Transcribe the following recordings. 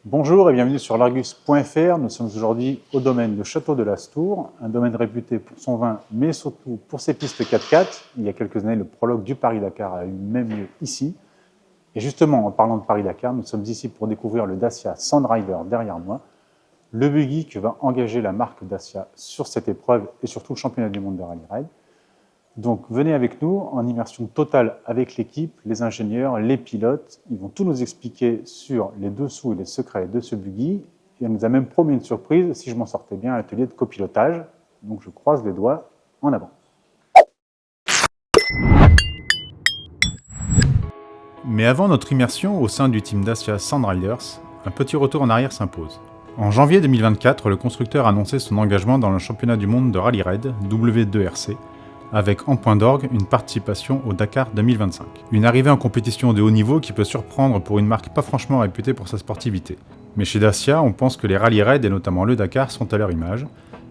Bonjour et bienvenue sur l'Argus.fr. Nous sommes aujourd'hui au domaine de Château de Lastours, un domaine réputé pour son vin, mais surtout pour ses pistes 4x4. Il y a quelques années, le prologue du Paris-Dakar a eu même lieu ici. Et justement, en parlant de Paris-Dakar, nous sommes ici pour découvrir le Dacia Sandrider derrière moi, le buggy que va engager la marque Dacia sur cette épreuve et surtout le championnat du monde de rallye raid. Donc venez avec nous en immersion totale avec l'équipe, les ingénieurs, les pilotes. Ils vont tout nous expliquer sur les dessous et les secrets de ce buggy. Et on nous a même promis une surprise si je m'en sortais bien à l'atelier de copilotage. Donc je croise les doigts, en avant. Mais avant notre immersion au sein du team Dacia Sandriders, un petit retour en arrière s'impose. En janvier 2024, le constructeur a annoncé son engagement dans le championnat du monde de rallye raid W2RC, avec en point d'orgue une participation au Dakar 2025. Une arrivée en compétition de haut niveau qui peut surprendre pour une marque pas franchement réputée pour sa sportivité. Mais chez Dacia, on pense que les rallye raids et notamment le Dakar sont à leur image.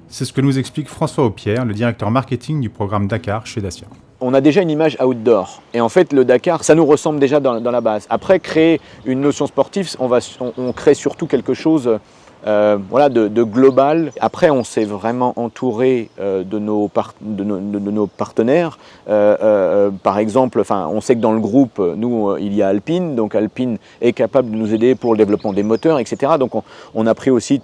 C'est ce que nous explique François Aupierre, le directeur marketing du programme Dakar chez Dacia. On a déjà une image outdoor et en fait le Dakar ça nous ressemble déjà dans la base. Après créer une notion sportive, on crée surtout quelque chose de global. Après on s'est vraiment entouré de nos partenaires. Par exemple, on sait que dans le groupe, nous il y a Alpine, donc Alpine est capable de nous aider pour le développement des moteurs, etc. Donc on a pris aussi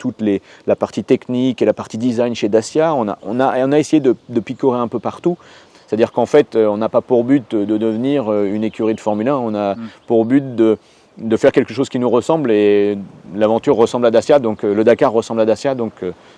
la partie technique et la partie design chez Dacia. On a essayé de picorer un peu partout. C'est-à-dire qu'en fait, on n'a pas pour but de devenir une écurie de Formule 1, on a pour but de faire quelque chose qui nous ressemble et l'aventure ressemble à Dacia, donc le Dakar ressemble à Dacia, donc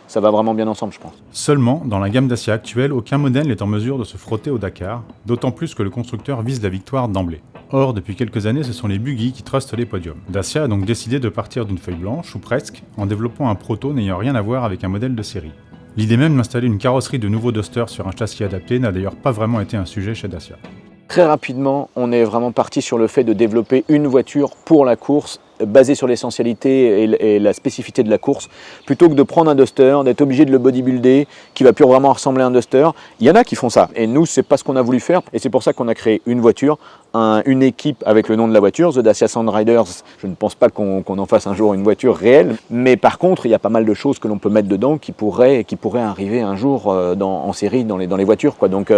ça va vraiment bien ensemble, je pense. Seulement, dans la gamme Dacia actuelle, aucun modèle n'est en mesure de se frotter au Dakar, d'autant plus que le constructeur vise la victoire d'emblée. Or, depuis quelques années, ce sont les buggy qui trustent les podiums. Dacia a donc décidé de partir d'une feuille blanche, ou presque, en développant un proto n'ayant rien à voir avec un modèle de série. L'idée même d'installer une carrosserie de nouveaux Duster sur un châssis adapté n'a d'ailleurs pas vraiment été un sujet chez Dacia. Très rapidement, on est vraiment parti sur le fait de développer une voiture pour la course, basée sur l'essentialité et la spécificité de la course, plutôt que de prendre un Duster, d'être obligé de le bodybuilder, qui va plus vraiment ressembler à un Duster. Il y en a qui font ça, et nous, c'est pas ce qu'on a voulu faire, et c'est pour ça qu'on a créé une voiture, une équipe avec le nom de la voiture, The Dacia Sandriders. Je ne pense pas qu'on en fasse un jour une voiture réelle, mais par contre, il y a pas mal de choses que l'on peut mettre dedans qui pourraient arriver un jour en série dans les voitures, quoi. Donc,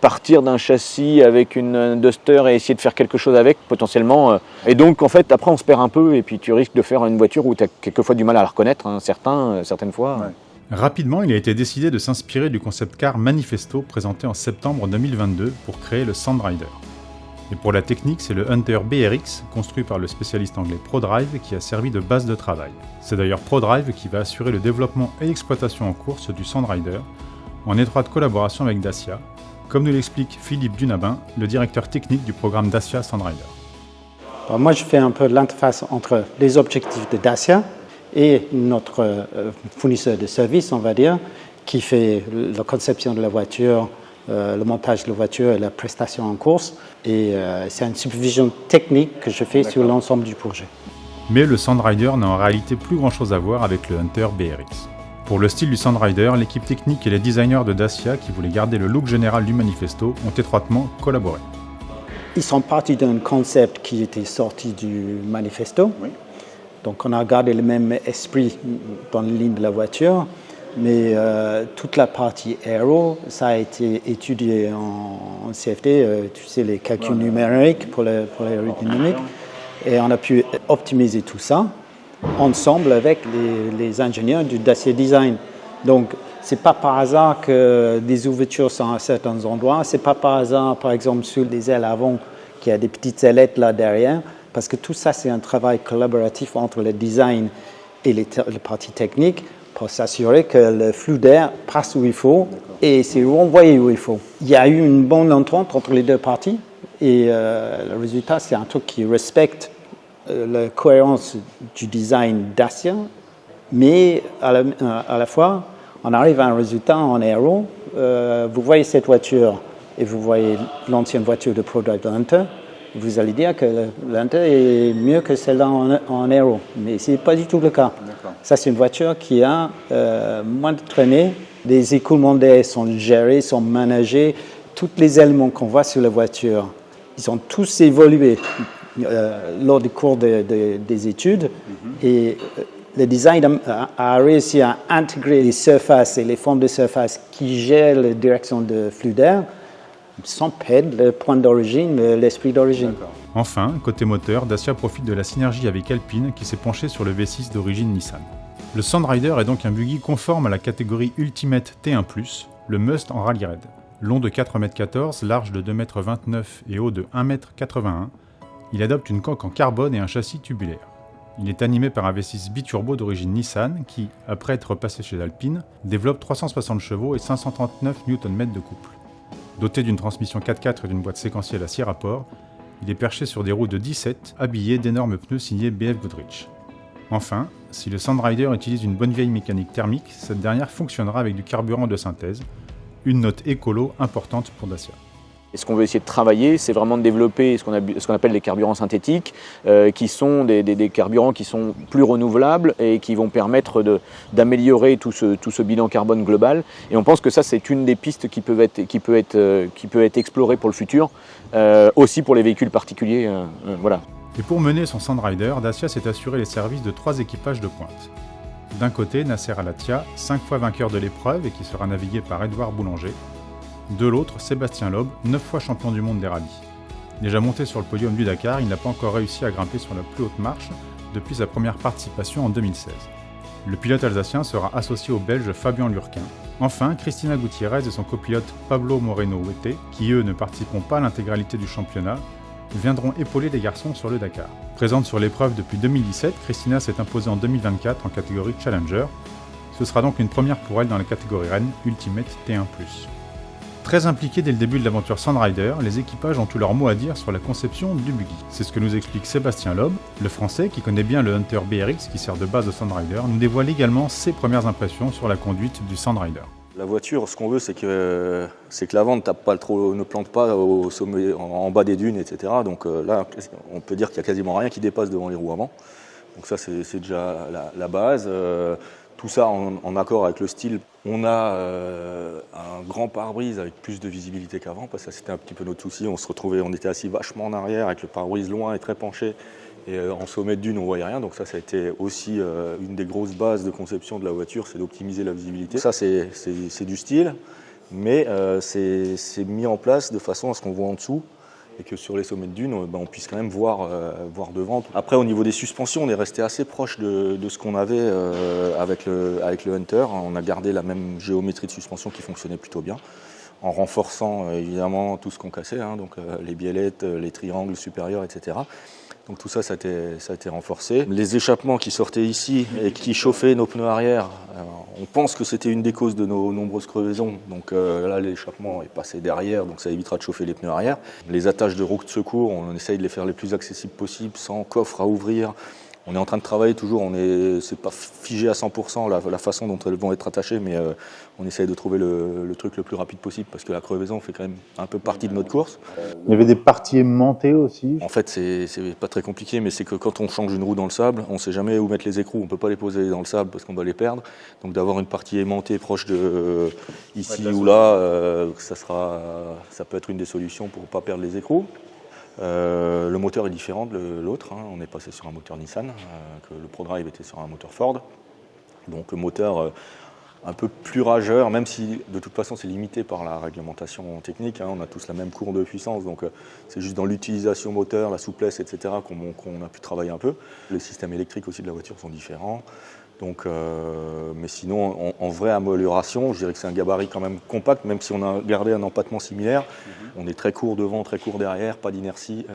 partir d'un châssis avec une Duster et essayer de faire quelque chose avec, potentiellement. Et donc, en fait, après, on se perd un peu et puis tu risques de faire une voiture où tu as quelquefois du mal à la reconnaître, certaines fois. Ouais. Rapidement, il a été décidé de s'inspirer du concept car Manifesto présenté en septembre 2022 pour créer le Sandrider. Et pour la technique, c'est le Hunter BRX, construit par le spécialiste anglais ProDrive, qui a servi de base de travail. C'est d'ailleurs ProDrive qui va assurer le développement et l'exploitation en course du Sandrider, en étroite collaboration avec Dacia, comme nous l'explique Philippe Dunabin, le directeur technique du programme Dacia Sandrider. Moi, je fais un peu l'interface entre les objectifs de Dacia et notre fournisseur de services, on va dire, qui fait la conception de la voiture, le montage de la voiture et la prestation en course. Et c'est une supervision technique que je fais sur l'ensemble du projet. Mais le Sandrider n'a en réalité plus grand-chose à voir avec le Hunter BRX. Pour le style du Sandrider, l'équipe technique et les designers de Dacia, qui voulaient garder le look général du Manifesto, ont étroitement collaboré. Ils sont partis d'un concept qui était sorti du Manifesto. Oui. Donc on a gardé le même esprit dans les lignes de la voiture, mais toute la partie aéro, ça a été étudié en CFD, tu sais, les calculs numériques pour l'aérodynamique, et on a pu optimiser tout ça ensemble avec les ingénieurs du Dacia Design. Donc, ce n'est pas par hasard que des ouvertures sont à certains endroits. Ce n'est pas par hasard, par exemple, sur les ailes avant, qu'il y a des petites ailettes là derrière. Parce que tout ça, c'est un travail collaboratif entre le design et les parties techniques pour s'assurer que le flux d'air passe où il faut et c'est renvoyé où il faut. Il y a eu une bonne entente entre les deux parties et le résultat, c'est un truc qui respecte la cohérence du design Dacia, mais à la fois, on arrive à un résultat en aéro. Vous voyez cette voiture et vous voyez l'ancienne voiture de ProDrive de Hunter, vous allez dire que l'Hunter est mieux que celle-là en aéro, mais ce n'est pas du tout le cas. Ça, c'est une voiture qui a moins de traînée, les écoulements d'air sont gérés, sont managés, tous les éléments qu'on voit sur la voiture, ils ont tous évolué lors du cours des études. Et le design a réussi à intégrer les surfaces et les formes de surface qui gèrent la direction de flux d'air sans perdre le point d'origine, l'esprit d'origine. Enfin, côté moteur, Dacia profite de la synergie avec Alpine qui s'est penché sur le V6 d'origine Nissan. Le Sandrider est donc un buggy conforme à la catégorie Ultimate T1+, le must en rallye raid. Long de 4,14 m, large de 2,29 m et haut de 1,81 m, il adopte une coque en carbone et un châssis tubulaire. Il est animé par un V6 biturbo d'origine Nissan qui, après être passé chez Alpine, développe 360 chevaux et 539 Nm de couple. Doté d'une transmission 4x4 et d'une boîte séquentielle à 6 rapports, il est perché sur des roues de 17, habillées d'énormes pneus signés BF Goodrich. Enfin, si le Sandrider utilise une bonne vieille mécanique thermique, cette dernière fonctionnera avec du carburant de synthèse, une note écolo importante pour Dacia. Et ce qu'on veut essayer de travailler, c'est vraiment de développer ce qu'on appelle les carburants synthétiques, qui sont des carburants qui sont plus renouvelables et qui vont permettre d'améliorer tout ce bilan carbone global. Et on pense que ça, c'est une des pistes qui peut être explorée pour le futur, aussi pour les véhicules particuliers. Voilà. Et pour mener son Sandrider, Dacia s'est assuré les services de 3 équipages de pointe. D'un côté, Nasser Al-Attiyah, 5 fois vainqueur de l'épreuve et qui sera navigué par Édouard Boulanger. De l'autre, Sébastien Loeb, 9 fois champion du monde des rallyes. Déjà monté sur le podium du Dakar, il n'a pas encore réussi à grimper sur la plus haute marche depuis sa première participation en 2016. Le pilote alsacien sera associé au Belge Fabien Lurquin. Enfin, Cristina Gutiérrez et son copilote Pablo Moreno-Huete, qui eux ne participeront pas à l'intégralité du championnat, viendront épauler les garçons sur le Dakar. Présente sur l'épreuve depuis 2017, Cristina s'est imposée en 2024 en catégorie Challenger. Ce sera donc une première pour elle dans la catégorie Rennes Ultimate T1+. Très impliqués dès le début de l'aventure Sandrider, les équipages ont tout leur mot à dire sur la conception du buggy. C'est ce que nous explique Sébastien Loeb, le français qui connaît bien le Hunter BRX qui sert de base au Sandrider, nous dévoile également ses premières impressions sur la conduite du Sandrider. La voiture, ce qu'on veut, c'est que l'avant ne plante pas au sommet, en bas des dunes, etc. Donc là, on peut dire qu'il n'y a quasiment rien qui dépasse devant les roues avant. Donc ça, c'est déjà la base. Tout ça en accord avec le style. On a un grand pare-brise avec plus de visibilité qu'avant, parce que ça c'était un petit peu notre souci. On était assis vachement en arrière avec le pare-brise loin et très penché. Et en sommet de dune, on ne voyait rien. Donc ça a été aussi une des grosses bases de conception de la voiture, c'est d'optimiser la visibilité. Ça, c'est du style, mais c'est mis en place de façon à ce qu'on voit en dessous et que sur les sommets de dune, on puisse quand même voir devant. Après, au niveau des suspensions, on est resté assez proche de ce qu'on avait avec le Hunter. On a gardé la même géométrie de suspension qui fonctionnait plutôt bien, en renforçant évidemment tout ce qu'on cassait, donc les biellettes, les triangles supérieurs, etc. Donc tout ça, ça a été renforcé. Les échappements qui sortaient ici et qui chauffaient nos pneus arrière, on pense que c'était une des causes de nos nombreuses crevaisons. Donc là, l'échappement est passé derrière, donc ça évitera de chauffer les pneus arrière. Les attaches de roues de secours, on essaye de les faire les plus accessibles possibles, sans coffre à ouvrir. On est en train de travailler toujours, c'est pas figé à 100% la façon dont elles vont être attachées, mais on essaye de trouver le truc le plus rapide possible parce que la crevaison fait quand même un peu partie de notre course. Il y avait des parties aimantées aussi. En fait, c'est pas très compliqué, mais c'est que quand on change une roue dans le sable, on ne sait jamais où mettre les écrous, on ne peut pas les poser dans le sable parce qu'on va les perdre. Donc d'avoir une partie aimantée proche de ici ou là, ça peut être une des solutions pour ne pas perdre les écrous. Le moteur est différent de l'autre, on est passé sur un moteur Nissan, que le ProDrive était sur un moteur Ford. Donc le moteur un peu plus rageur, même si de toute façon c'est limité par la réglementation technique, on a tous la même courbe de puissance, donc c'est juste dans l'utilisation moteur, la souplesse, etc. qu'on a pu travailler un peu. Les systèmes électriques aussi de la voiture sont différents. Donc, mais sinon, en vraie amélioration, je dirais que c'est un gabarit quand même compact, même si on a gardé un empattement similaire. On est très court devant, très court derrière, pas d'inertie,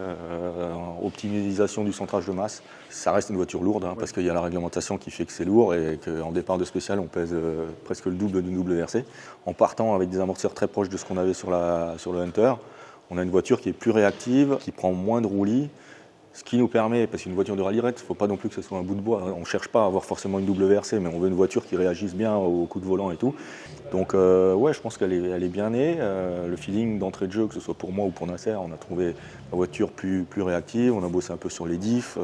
optimisation du centrage de masse. Ça reste une voiture lourde, parce qu'il y a la réglementation qui fait que c'est lourd et qu'en départ de spécial, on pèse presque le double d'une WRC. En partant avec des amortisseurs très proches de ce qu'on avait sur le Hunter, on a une voiture qui est plus réactive, qui prend moins de roulis. Ce qui nous permet, parce qu'une voiture de rallye raid, il ne faut pas non plus que ce soit un bout de bois. On ne cherche pas à avoir forcément une WRC, mais on veut une voiture qui réagisse bien au coup de volant et tout. Donc ouais, je pense qu'elle est bien née. Le feeling d'entrée de jeu, que ce soit pour moi ou pour Nasser, on a trouvé la voiture plus réactive. On a bossé un peu sur les diffs.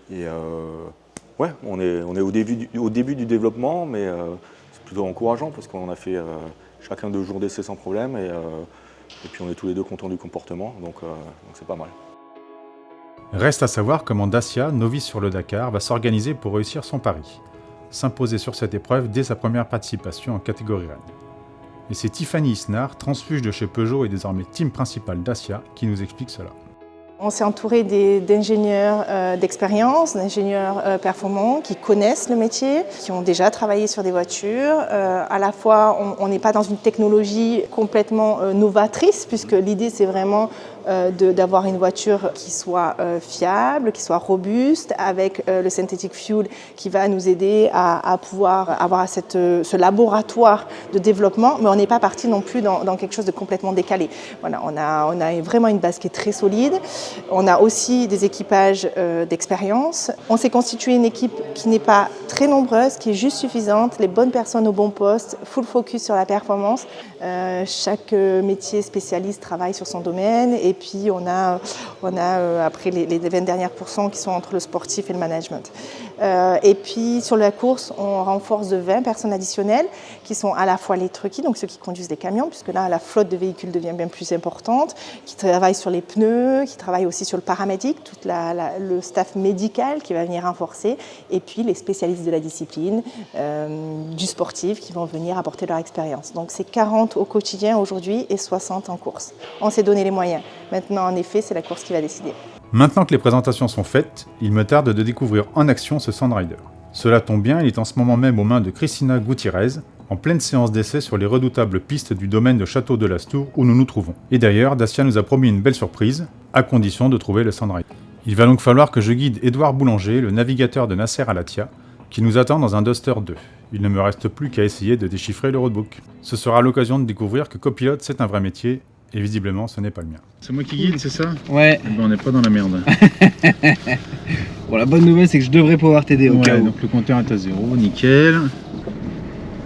Ouais, on est au début du développement, mais c'est plutôt encourageant parce qu'on a fait chacun 2 jours d'essai sans problème. Et puis on est tous les deux contents du comportement, donc c'est pas mal. Reste à savoir comment Dacia, novice sur le Dakar, va s'organiser pour réussir son pari. S'imposer sur cette épreuve dès sa première participation en catégorie reine. Et c'est Tiffany Isnard, transfuge de chez Peugeot et désormais team principal Dacia, qui nous explique cela. On s'est entouré d'ingénieurs d'expérience, d'ingénieurs performants qui connaissent le métier, qui ont déjà travaillé sur des voitures. À la fois, on n'est pas dans une technologie complètement novatrice, puisque l'idée c'est vraiment d'avoir une voiture qui soit fiable, qui soit robuste, avec le synthetic fuel qui va nous aider à pouvoir avoir ce laboratoire de développement, mais on n'est pas parti non plus dans quelque chose de complètement décalé. Voilà, on a vraiment une base qui est très solide. On a aussi des équipages d'expérience. On s'est constitué une équipe qui n'est pas très nombreuse, qui est juste suffisante, les bonnes personnes au bon poste, full focus sur la performance. Chaque métier spécialiste travaille sur son domaine et puis on a après les 20 dernières pourcents qui sont entre le sportif et le management. Et puis sur la course, on renforce de 20 personnes additionnelles qui sont à la fois les truckies, donc ceux qui conduisent les camions, puisque là la flotte de véhicules devient bien plus importante, qui travaillent sur les pneus, qui travaillent aussi sur le paramédic, tout le staff médical qui va venir renforcer, et puis les spécialistes de la discipline, du sportif qui vont venir apporter leur expérience. Donc c'est 40 au quotidien aujourd'hui et 60 en course. On s'est donné les moyens. Maintenant, en effet, c'est la course qui va décider. Maintenant que les présentations sont faites, il me tarde de découvrir en action ce Sandrider. Cela tombe bien, il est en ce moment même aux mains de Cristina Gutiérrez, en pleine séance d'essai sur les redoutables pistes du domaine de Château de Lastours où nous nous trouvons. Et d'ailleurs, Dacia nous a promis une belle surprise, à condition de trouver le Sandrider. Il va donc falloir que je guide Édouard Boulanger, le navigateur de Nasser Al-Attiyah, qui nous attend dans un Duster 2. Il ne me reste plus qu'à essayer de déchiffrer le roadbook. Ce sera l'occasion de découvrir que copilote c'est un vrai métier, et visiblement ce n'est pas le mien. C'est moi qui guide, c'est ça? Ouais. Eh ben, on n'est pas dans la merde. Bon, la bonne nouvelle, c'est que je devrais pouvoir t'aider au cas où. Donc le compteur est à 0, nickel.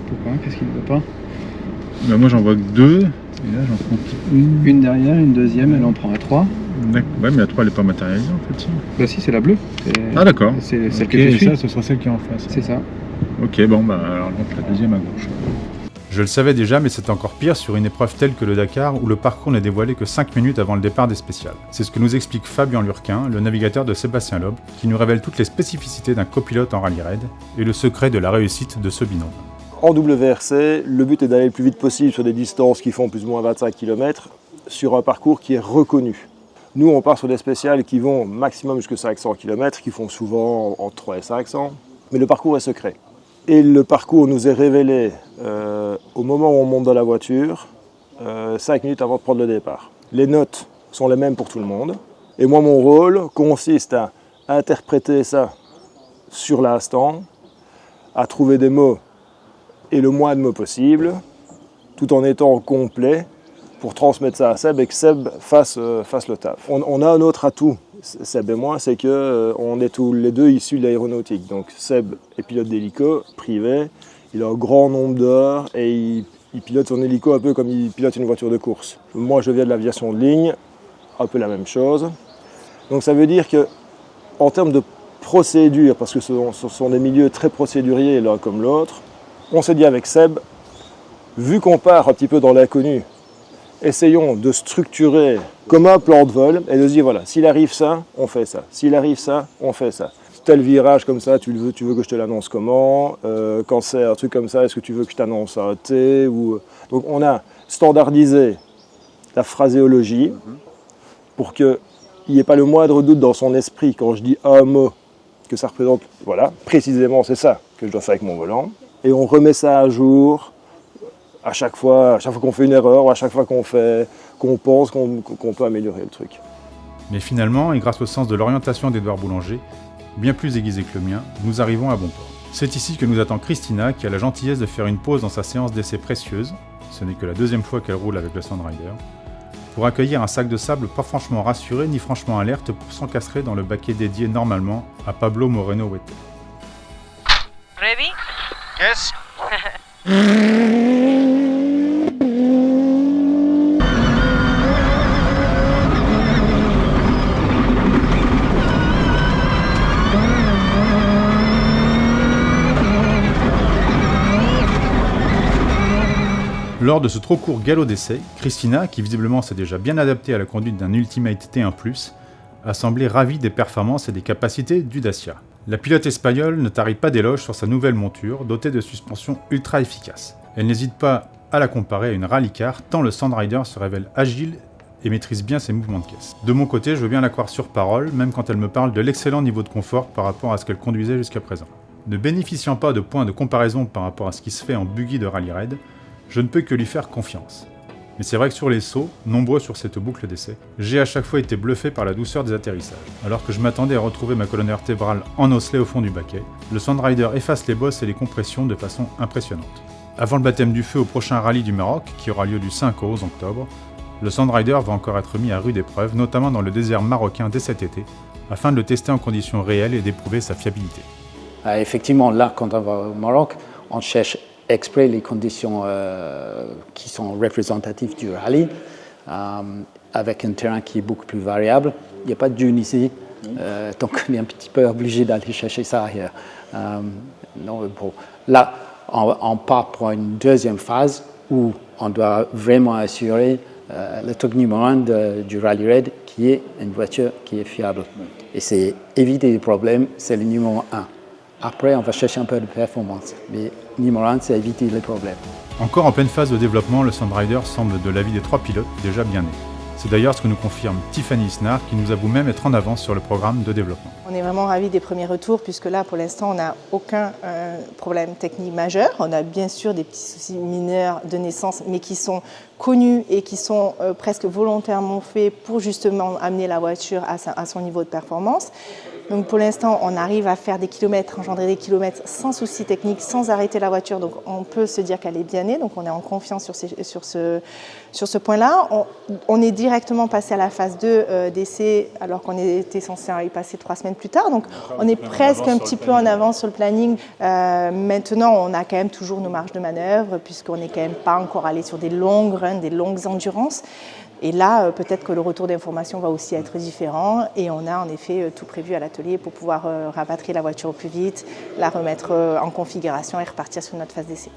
Pourquoi? Qu'est-ce qui ne va pas? Ben, moi j'en vois que 2, et là j'en compte une. Une derrière, une deuxième, elle en prend à 3. Ouais, mais la 3 elle n'est pas matérialisée en fait. Si. Bah si, c'est la bleue. Ah d'accord. C'est celle Ok, que tu et suis. ça, ce sera celle qui est en face. C'est ça. Ok, bon, bah alors donc la deuxième à gauche. Je le savais déjà, mais c'est encore pire sur une épreuve telle que le Dakar, où le parcours n'est dévoilé que 5 minutes avant le départ des spéciales. C'est ce que nous explique Fabien Lurquin, le navigateur de Sébastien Loeb, qui nous révèle toutes les spécificités d'un copilote en rallye raid et le secret de la réussite de ce binôme. En WRC, le but est d'aller le plus vite possible sur des distances qui font plus ou moins 25 km sur un parcours qui est reconnu. Nous, on part sur des spéciales qui vont maximum jusqu'à 500 km, qui font souvent entre 3 et 500, mais le parcours est secret. Et le parcours nous est révélé au moment où on monte dans la voiture, 5 minutes avant de prendre le départ. Les notes sont les mêmes pour tout le monde. Et moi, mon rôle consiste à interpréter ça sur l'instant, à trouver des mots et le moins de mots possible, tout en étant complet pour transmettre ça à Seb et que Seb fasse le taf. On a un autre atout, Seb et moi, c'est qu'on est tous les deux issus de l'aéronautique. Donc Seb est pilote d'hélico privé, il a un grand nombre d'heures et il pilote son hélico un peu comme il pilote une voiture de course. Moi, je viens de l'aviation de ligne, un peu la même chose. Donc ça veut dire qu'en termes de procédure, parce que ce sont des milieux très procéduriers l'un comme l'autre, on s'est dit avec Seb, vu qu'on part un petit peu dans l'inconnu, essayons de structurer comme un plan de vol et de se dire voilà, s'il arrive ça, on fait ça. S'il arrive ça, on fait ça. Tel virage comme ça, tu veux que je te l'annonce comment? Quand c'est un truc comme ça, est-ce que tu veux que je t'annonce un T ou... Donc on a standardisé la phraséologie pour qu'il n'y ait pas le moindre doute dans son esprit quand je dis un mot que ça représente, voilà, précisément c'est ça que je dois faire avec mon volant. Et on remet ça à jour à chaque fois qu'on fait une erreur, ou à chaque fois qu'on pense qu'on peut améliorer le truc. Mais finalement, et grâce au sens de l'orientation d'Édouard Boulanger, bien plus aiguisé que le mien, nous arrivons à bon port. C'est ici que nous attend Cristina, qui a la gentillesse de faire une pause dans sa séance d'essai précieuse, ce n'est que la deuxième fois qu'elle roule avec le Sandrider, pour accueillir un sac de sable pas franchement rassuré ni franchement alerte pour s'encastrer dans le baquet dédié normalement à Pablo Moreno Huete. Ready? Yes. Lors de ce trop court galop d'essai, Cristina, qui visiblement s'est déjà bien adaptée à la conduite d'un Ultimate T1+, a semblé ravi des performances et des capacités du Dacia. La pilote espagnole ne tarit pas d'éloges sur sa nouvelle monture, dotée de suspensions ultra efficaces. Elle n'hésite pas à la comparer à une rallycar, tant le Sandrider se révèle agile et maîtrise bien ses mouvements de caisse. De mon côté, je veux bien la croire sur parole, même quand elle me parle de l'excellent niveau de confort par rapport à ce qu'elle conduisait jusqu'à présent. Ne bénéficiant pas de points de comparaison par rapport à ce qui se fait en buggy de rallye raid, je ne peux que lui faire confiance. Mais c'est vrai que sur les sauts, nombreux sur cette boucle d'essai, j'ai à chaque fois été bluffé par la douceur des atterrissages. Alors que je m'attendais à retrouver ma colonne vertébrale en osselet au fond du baquet, le Sandrider efface les bosses et les compressions de façon impressionnante. Avant le baptême du feu au prochain rallye du Maroc, qui aura lieu du 5 au 11 octobre, le Sandrider va encore être mis à rude épreuve, notamment dans le désert marocain dès cet été, afin de le tester en conditions réelles et d'éprouver sa fiabilité. Effectivement, là, quand on va au Maroc, on cherche exprès les conditions qui sont représentatives du rallye, avec un terrain qui est beaucoup plus variable. Il n'y a pas de dune ici, donc on est un petit peu obligé d'aller chercher ça ailleurs. Là, on part pour une deuxième phase où on doit vraiment assurer le truc numéro 1 du Rally Raid, qui est une voiture qui est fiable. Et c'est éviter les problèmes, c'est le numéro 1. Après, on va chercher un peu de performance. Mais numéro 1, c'est éviter les problèmes. Encore en pleine phase de développement, le Sandrider semble, de l'avis des 3 pilotes, déjà bien né. C'est d'ailleurs ce que nous confirme Tiffany Isnard, qui nous avoue même être en avance sur le programme de développement. On est vraiment ravis des premiers retours, puisque là, pour l'instant, on n'a aucun problème technique majeur. On a bien sûr des petits soucis mineurs de naissance, mais qui sont connus et qui sont presque volontairement faits pour justement amener la voiture à son niveau de performance. Donc pour l'instant, on arrive à faire des kilomètres, engendrer des kilomètres sans souci technique, sans arrêter la voiture. Donc on peut se dire qu'elle est bien née, donc on est en confiance sur ce point-là. On est directement passé à la phase 2 d'essai, alors qu'on était censé y passer 3 semaines plus tard. Donc on est presque un petit peu en avance sur le planning. Maintenant, on a quand même toujours nos marges de manœuvre, puisqu'on n'est quand même pas encore allé sur des longues runs, des longues endurances. Et là, peut-être que le retour d'information va aussi être différent, et on a en effet tout prévu à l'atelier pour pouvoir rapatrier la voiture au plus vite, la remettre en configuration et repartir sur notre phase d'essai.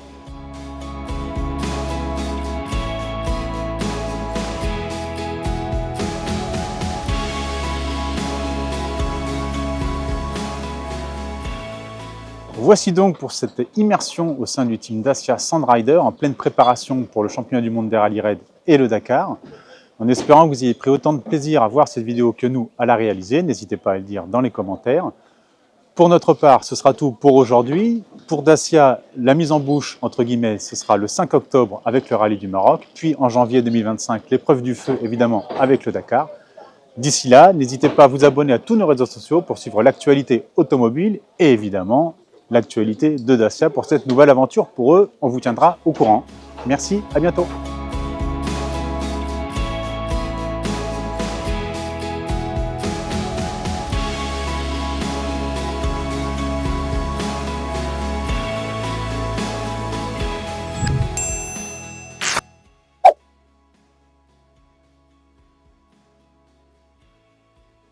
Voici donc pour cette immersion au sein du team Dacia Sandrider en pleine préparation pour le championnat du monde des rallye raid et le Dakar. En espérant que vous ayez pris autant de plaisir à voir cette vidéo que nous à la réaliser, n'hésitez pas à le dire dans les commentaires. Pour notre part, ce sera tout pour aujourd'hui. Pour Dacia, la mise en bouche, entre guillemets, ce sera le 5 octobre avec le rallye du Maroc, puis en janvier 2025, l'épreuve du feu, évidemment, avec le Dakar. D'ici là, n'hésitez pas à vous abonner à tous nos réseaux sociaux pour suivre l'actualité automobile et évidemment l'actualité de Dacia pour cette nouvelle aventure. Pour eux, on vous tiendra au courant. Merci, à bientôt.